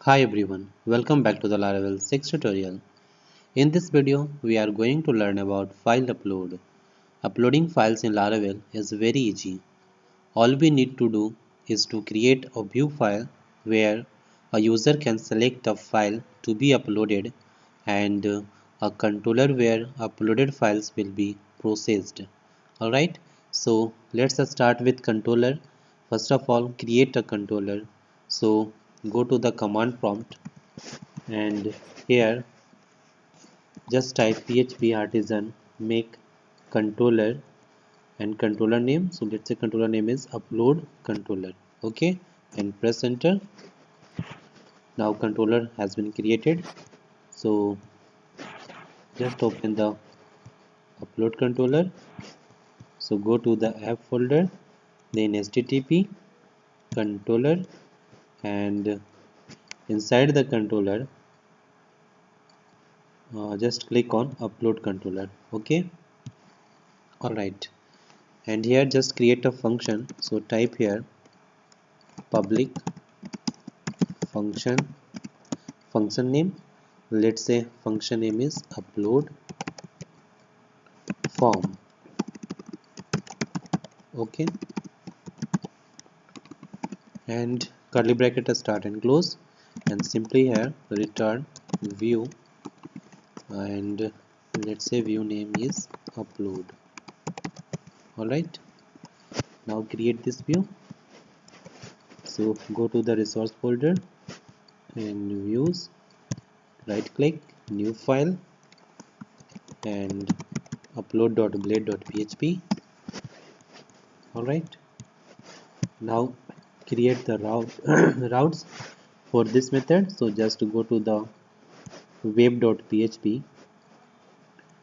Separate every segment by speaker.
Speaker 1: Hi everyone, welcome back to the Laravel 6 tutorial. In this video, we are going to learn about file upload. Uploading files in Laravel is very easy. All we need to do is to create a view file where a user can select a file to be uploaded and a controller where uploaded files will be processed. Alright, so let's start with controller. First of all, create a controller. So go to the command prompt and here just type php artisan make controller and controller name. So let's say controller name is upload controller. Okay, and press enter. Now controller has been created. So just open the upload controller. So go to the app folder, then http controller, and inside the controller just click on upload controller. Okay, all right, and here just create a function. So type here public function name. Let's say function name is upload form. Okay, and curly bracket start and close, and simply here return view, and let's say view name is upload. All right, now create this view. So go to the resource folder and views, right click new file and upload.blade.php. all right, now create the routes for this method. So just go to the web.php.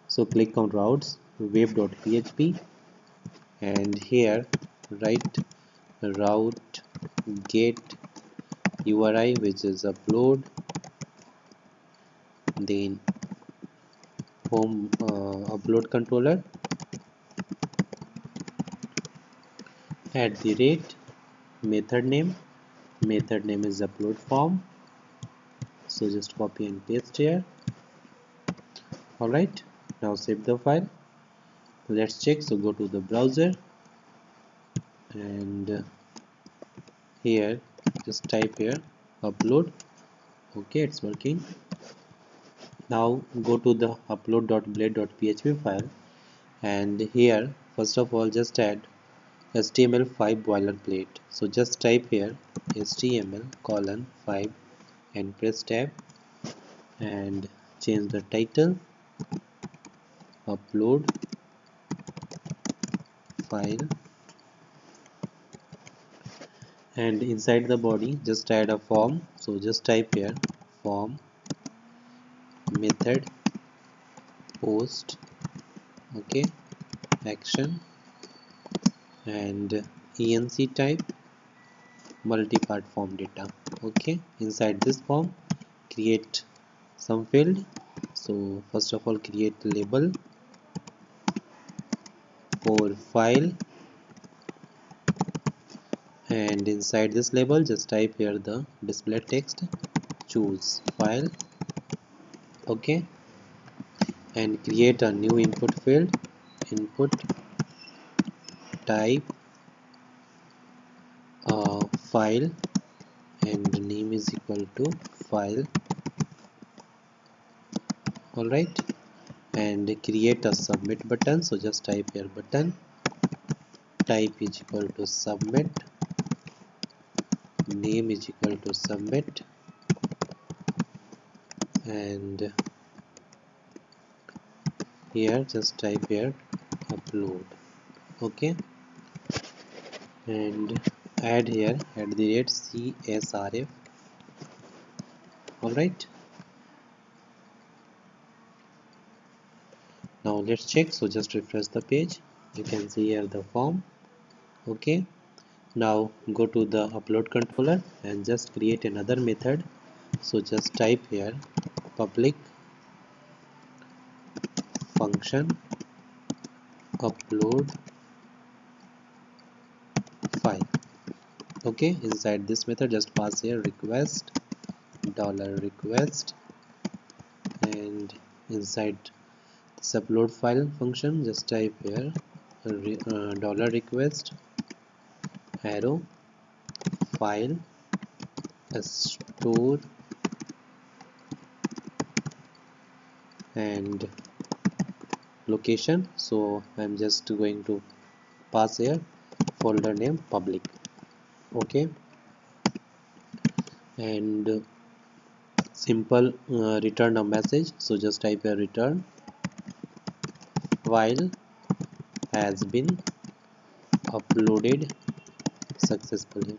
Speaker 1: So click on routes web.php and here write route get URI, which is upload, then home upload controller at the rate method name is upload form. So just copy and paste here. Alright, now save the file. Let's check. So go to the browser and here just type here upload. Okay, it's working. Now go to the upload.blade.php file and here first of all just add HTML5 boilerplate. So just type here HTML:5 and press tab and change the title upload file, and inside the body just add a form. So just type here form method post, okay, action, and enc type multi-part form data. Okay, inside this form create some field. So first of all create label for file, and inside this label just type here the display text choose file. Okay, and create a new input field, input type file, and name is equal to file. Alright, and create a submit button. So just type here button type is equal to submit, name is equal to submit, and here just type here upload. Okay, and add here at the rate csrf. Alright, now let's check. So just refresh the page, you can see here the form. Okay, now go to the upload controller and just create another method. So just type here public function upload file. Okay, inside this method just pass here request dollar request, and inside this upload file function just type here dollar request arrow file store and location. So I'm just going to pass here folder name public. Okay, and simple return a message. So just type a return file has been uploaded successfully.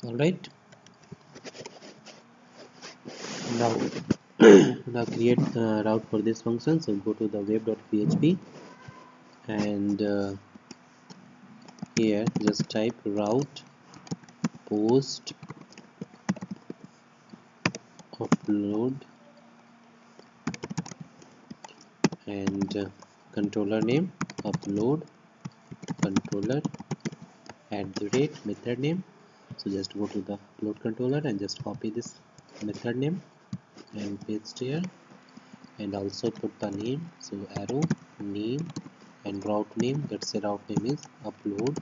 Speaker 1: All right, now now create route for this function. So go to the web.php and here just type route post upload and controller name upload controller @method name. So just go to the upload controller and just copy this method name and paste here, and also put the name. So arrow name and route name, let's say route name is upload.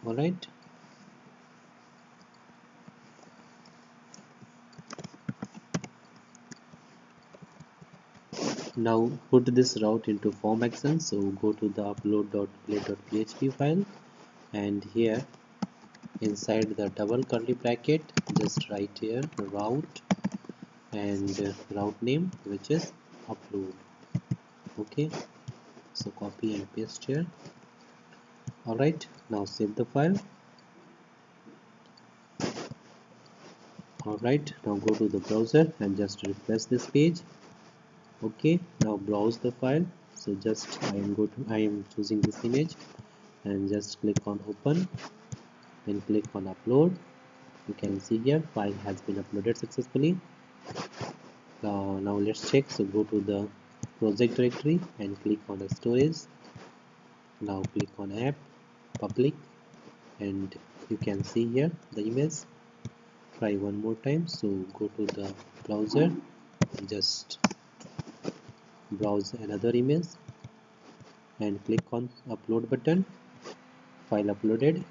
Speaker 1: All right, now put this route into form action. So go to the upload.play.php file, and here inside the double curly bracket just write here route and route name, which is upload. Okay, so copy and paste here. All right, now save the file. All right, now go to the browser and just refresh this page. Okay, now browse the file. So just I am choosing this image and just click on open and click on upload. You can see here file has been uploaded successfully. Now let's check. So go to the project directory and click on the storage. Now click on app public, and you can see here the image. Try one more time. So go to the browser, just browse another image and click on upload button. File uploaded.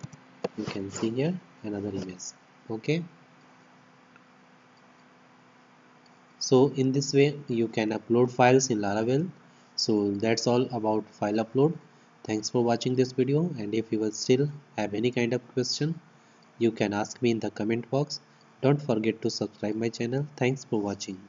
Speaker 1: You can see here another image. Okay, so in this way you can upload files in Laravel. So that's all about file upload. Thanks for watching this video, and if you will still have any kind of question, you can ask me in the comment box. Don't forget to subscribe my channel. Thanks for watching.